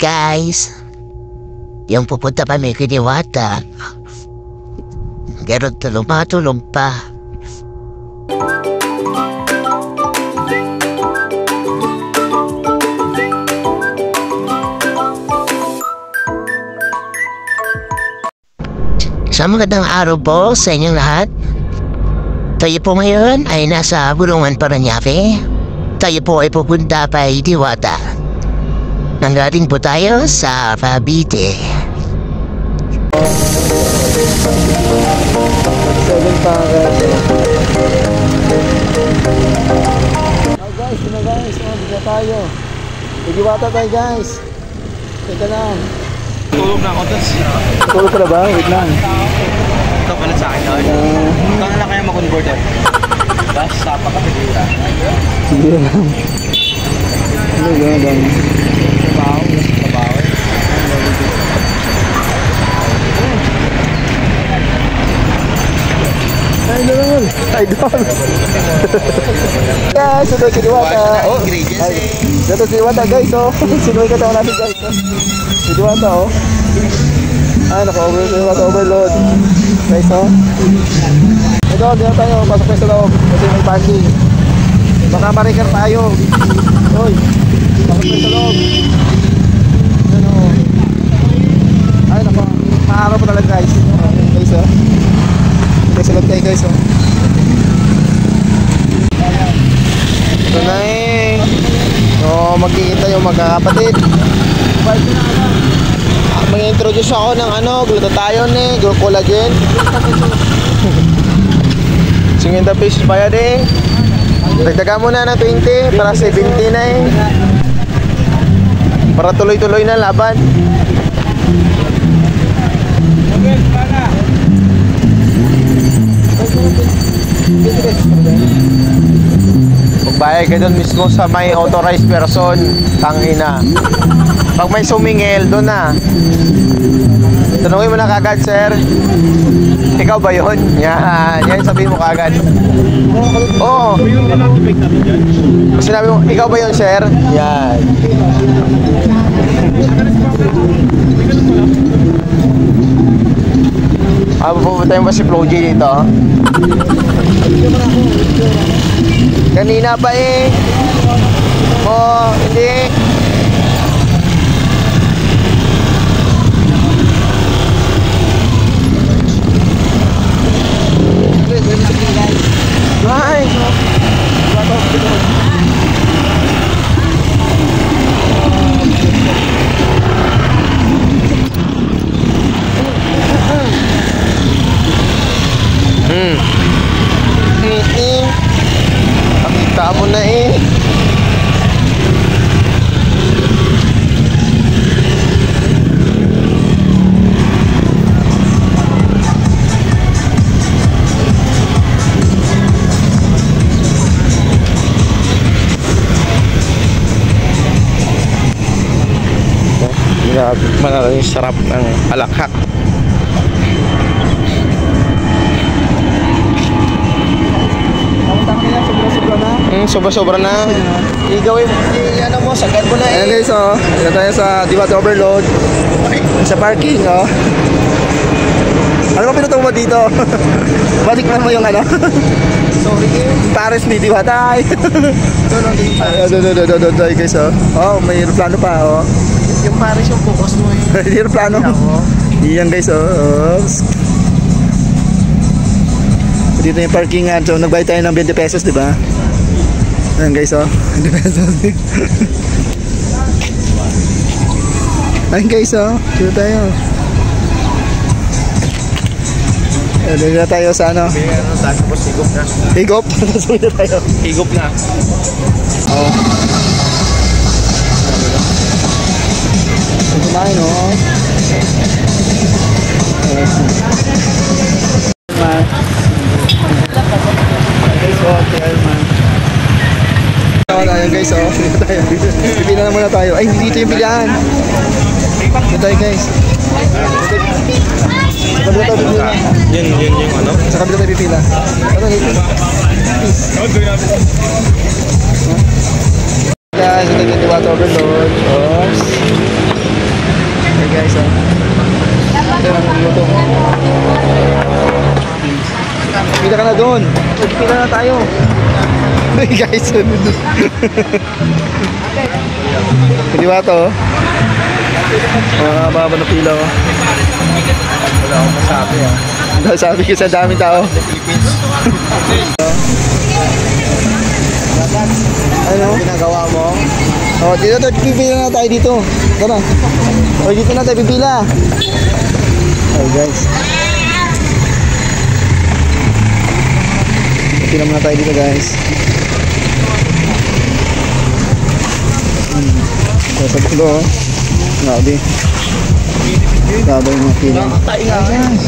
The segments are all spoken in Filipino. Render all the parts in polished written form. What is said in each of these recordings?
guys. Yung pupunta kami kay Diwata. Ganun tulong pa. Sa magandang araw po sa inyong lahat. Tayo po ngayon ay nasa Bulungan, Parañaque. Tayo po ay pupunta kay Diwata. Nanggaling po tayo sa Cavite. Guys, bigla tayo. Diwata tayo guys. Teka lang. Tulog na ako doon. Tulog ka na ba? Wait lang. Ito pala sa akin doon. Kano na kaya mag-convert doon? Basta pakapitira. Sige lang. Ano gano'n? Trabaho. Idol! Guys, ito si Diwata. Oh, ingredients eh. Ito si Diwata guys, oh. Sinuwi ka tayo natin guys, oh. Si Diwata, oh. Ay, naka-overload. Guys, oh. Ito, dito tayo. Pasok tayo sa loob. Kasi may parking. Baka mariker tayo. Uy, pasok tayo sa loob. Ano, oh. Ay, naka. Maaraw pa talaga guys. Guys, oh. Ito sa loob tayo guys, oh. Ito na eh. So, magkikita yung magkakapatid. Mag-introduce ako ng glutathione eh, collagen. 50 pesos pa yan eh. Dagdagan mo na ng 20 para 70 na eh. Para tuloy-tuloy na laban. Magbayad ka doon mismo sa may authorized person. Tangina. Pag may sumingil, doon na. Tanungin mo na kagad, sir. Ikaw ba yun? Yan sabihin mo kagad. Oo. Sinabi mo, ikaw ba yun, sir? Yan. Pupunta yung ba si Flo G dito? Kanina pa eh. Oh, hindi. Ay. Pakita mo na eh. Manalo yung sarap ng alakhak. Sobra-sobra na. Igawin mo, sagad mo na eh. Ayan guys, oh. Dito tayo sa Diwata Overload. Sa parking, oh. Ano ba pinutong mo dito? Balik mo yung sorry eh. Paris ni Diwata. Doon guys, oh. Oh, may aeroplano pa, oh. Yung Paris yung focus mo eh. Aeroplano. Iyan guys, oh. Dito yung parkingan. So nagbayad tayo ng 20 pesos, di ba? Ayan guys, oh. 20 pesos. Ayan guys, oh. Dito tayo. Dito na tayo sa ano? Tapos higop na. Higop? Dito tayo. Higop na. Oo. Kumain, oh. Man. Hotel, man. Ayan guys, oh. Dito tayo. Pipila na muna tayo. Ay, dito yung pilihan. Dito tayo guys. Sa kabila tayo pipila. Yan yung ano? Sa kabila tayo pipila. Ano dito? Guys, ito yung Diwata Overload. Oops. guys. Ito na magluto. Pila ka na doon. Pila na tayo. Hey guys. Hindi ba ito? Baba na pila ko. Wala akong masabi Sabi ko sa daming tao. Ano? Ginagawa mo? Oh, dito tayo, pipila na tayo dito. Tara. Oh, dito na tayo pipila. Oh, guys. Pipila muna tayo dito, guys. Sa dulo, oh. Grabe. Grabe yung mga pila. Tayo nga, guys.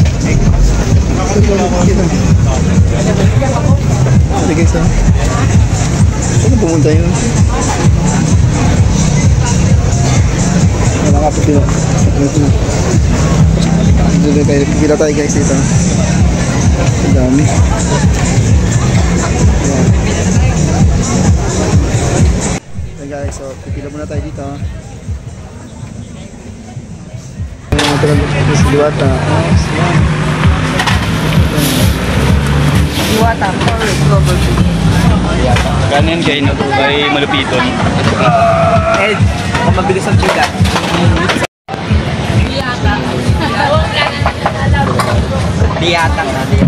Sige, guys, oh. Saan pumunta yun? Wala ka pipila. Pipila tayo guys dito. Ang dami. Okay guys, so pipila muna tayo dito. Sa Diwata. Diwata, kanin kay malupiton. Ed, kung mabilis ang tila. Diyata na din.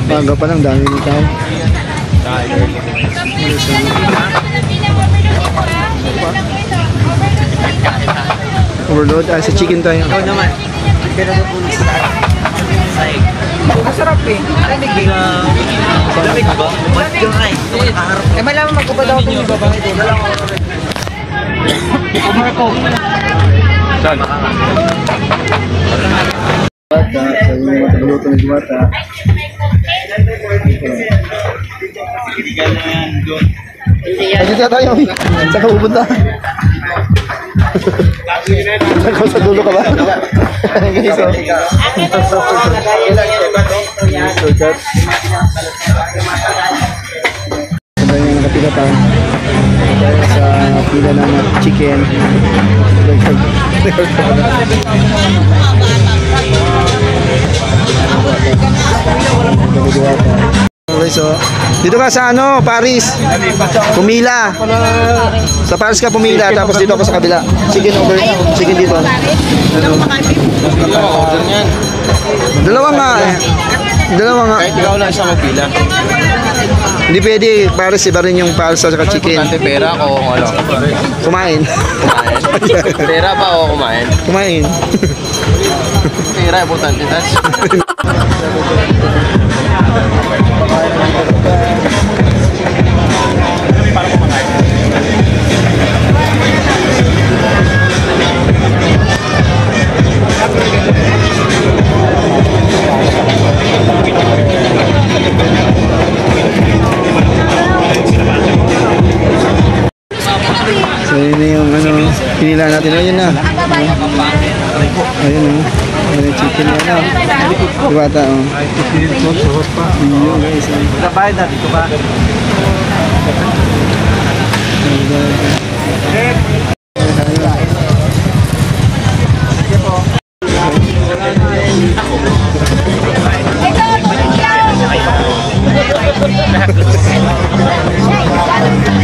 Bago pa lang, dami ng tao. Overload, sa chicken tayo. Ikaw naman. Pero napulis sa saig. Masarap eh. Lamig ba? Yung ay. Eh malaman magkubad ako yung babae doon. Marco. Saan? Bata, sabi mo matagluto ng Diwata. Ay, dito tayo. Saan ka pupunta? Sa dulo ka ba? Guys, oh. Shortcut. Ito yung nakapila pa. Dahil sa pila ng chicken. Okay, so dito ka sa ano, Paris. Pumila. Sa Paris ka pumila, tapos dito ako sa kabila. Chicken over, chicken dito. Ano? Dalawa nga. Dalawa nga. Kahit ikaw lang siya magpila. Hindi pwede, Paris iba rin yung Paris at saka chicken. Importante pera ko kung ano. Kumain. Kumain? Pera pa o kumain? Kumain. Pera, importante. That's... So yun na yung ano, pinila natin. Ayun na. Ayun o. Ayun yung chicken na ano. Diwata o. Yun guys. Nabayad na dito ba?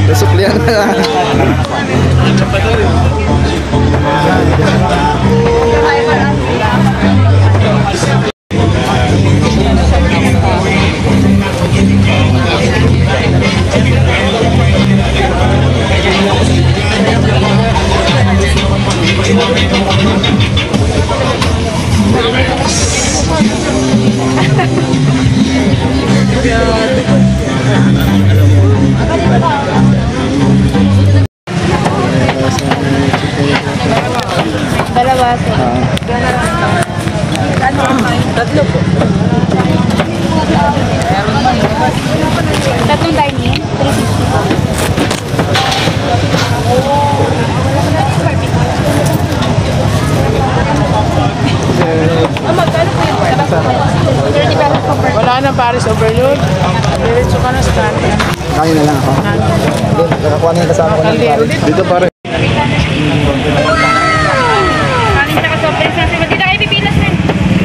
Nasuklihan na lang. Dalawa. Tatlo po. Tatlong dining, 360. Wala na Paris overload. Diretso ka na sa kanin. Kain na lang ako. Nakakuha na yung kasama ko ng pare. Dito pare. Kanin sa kasobrang sa dito kayo pipilas na.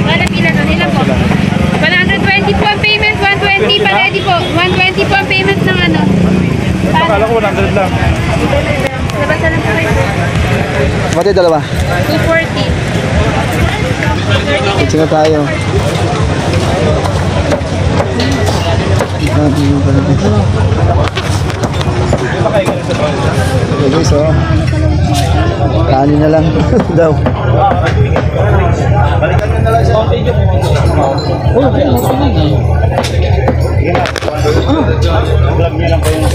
Wala pila na nila po. 120 po ang payment, 120 pa ready po. 120 po ang payment ng ano. Akala ko 100 lang. Labasa lang po kayo. Mati dalawa. 240. Ito na tayo. Okay guys, oh. Kanin na lang daw. Balikan nyo na lang sa video. Vlog niya lang po yung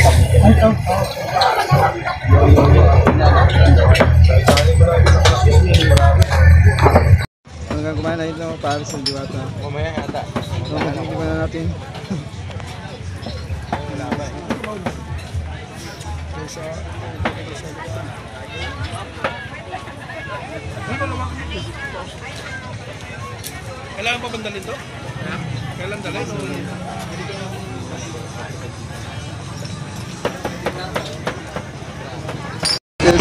hanggang kumain na ito para sa diwata. Mamaya yata. So, magkikipan na natin. Kailangan pa bandalin to? Kailan dalhin?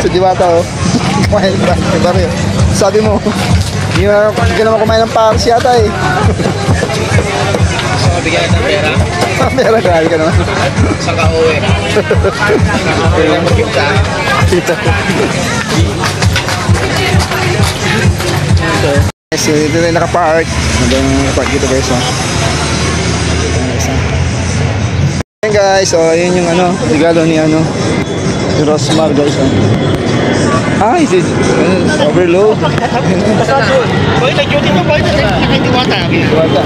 Sa diwata, oh. Kumain ba? Iba. Sabi mo, hindi ka naman kumain ng pars yata eh. Gusto ko bigyan ng pera? Pera grabe ka naman. Saan ka uwi? Kailangan magkita. So, dito na yung nakapark. Hanggang nakapark dito guys, oh. Ayan guys, oh, yun yung ano, regalo ni ano, si Rosmar guys, oh. Ay, si overload. Boy, nag-duty mo, boy. Diwata. Diwata.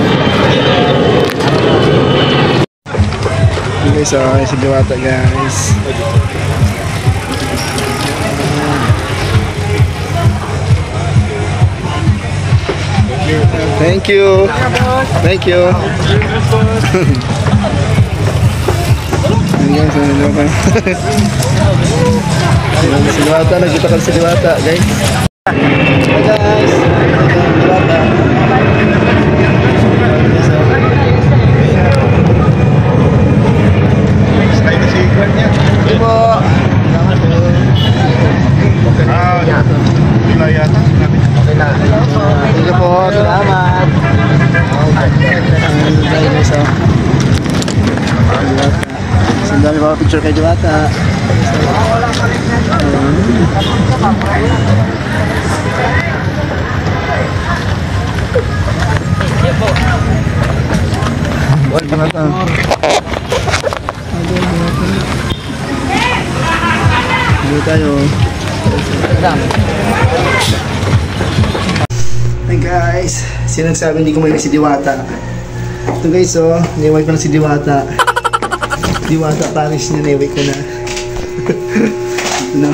Ayan guys, oh, si Diwata guys. Thank you. Thank you. Ayan guys, ano ba? Si Diwata, nagkita ka si Diwata guys. Hi guys. Diwata. Slide na si Gwen niya. Hindi po. Bila yata. Okay na. Thank you po. Salamat. Ang dami mga picture kay Diwata. Diwata. Dito tayo. Hey guys, sino nagsabi hindi ko may si Diwata? Ito guys, oh, niway ko na si Diwata. Diwata Paris niya, niway ko na. Ito na.